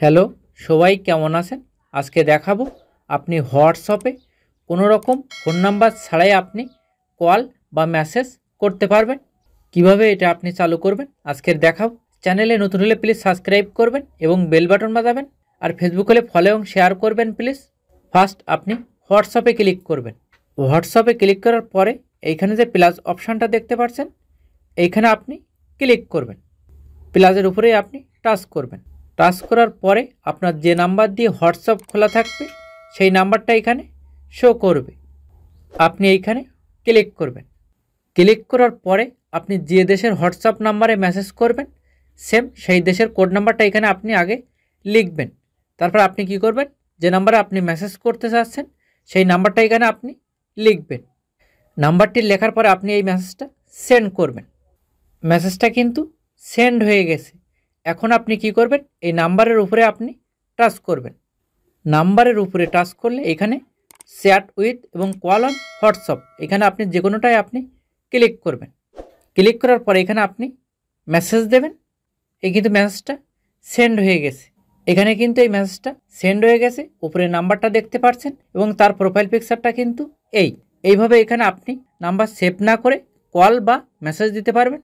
Hello, সবাই কেমন আছেন? আজকে দেখাবো আপনি হোয়াটসঅ্যাপে কোনো রকম ফোন নাম্বার ছাড়াই আপনি কল বা মেসেজ করতে পারবেন। কিভাবে এটা আপনি চালু করবেন আজকের দেখাবো। চ্যানেলে নতুন হলে প্লিজ সাবস্ক্রাইব করবেন এবং বেল বাটন বাজাবেন। আর ফেসবুক হলে ফলো এবং শেয়ার করবেন প্লিজ। ফার্স্ট আপনি হোয়াটসঅ্যাপে ক্লিক করবেন। হোয়াটসঅ্যাপে ক্লিক করার পরে এইখানে যে প্লাস অপশানটা দেখতে পাচ্ছেন, এইখানে আপনি ক্লিক করবেন। প্লাসের উপরেই আপনি টাচ করবেন। টাচ করার পরে আপনার যে নাম্বার দিয়ে হোয়াটসঅ্যাপ খোলা থাকবে সেই নাম্বারটা এখানে শো করবে। আপনি এইখানে ক্লিক করবেন। ক্লিক করার পরে আপনি যে দেশের হোয়াটসঅ্যাপ নাম্বারে মেসেজ করবেন সেম সেই দেশের কোড নাম্বারটা এখানে আপনি আগে লিখবেন। তারপর আপনি কি করবেন, যে নাম্বারে আপনি মেসেজ করতে চাচ্ছেন সেই নাম্বারটা এখানে আপনি লিখবেন। নাম্বারটি লেখার পরে আপনি এই মেসেজটা সেন্ড করবেন। মেসেজটা কিন্তু সেন্ড হয়ে গেছে। এখন আপনি কি করবেন, এই নাম্বারের উপরে আপনি টাচ করবেন। নাম্বারের উপরে টাচ করলে এখানে চ্যাট উইথ এবং কল অন হোয়াটসঅ্যাপ, এখানে আপনি যে কোনোটাই আপনি ক্লিক করবেন। ক্লিক করার পরে এখানে আপনি মেসেজ দেবেন। এই কিন্তু মেসেজটা সেন্ড হয়ে গেছে। এখানে কিন্তু এই মেসেজটা সেন্ড হয়ে গেছে, উপরে নাম্বারটা দেখতে পাচ্ছেন এবং তার প্রোফাইল পিকচারটা কিন্তু এইভাবে এখানে আপনি নাম্বার সেভ না করে কল বা মেসেজ দিতে পারবেন।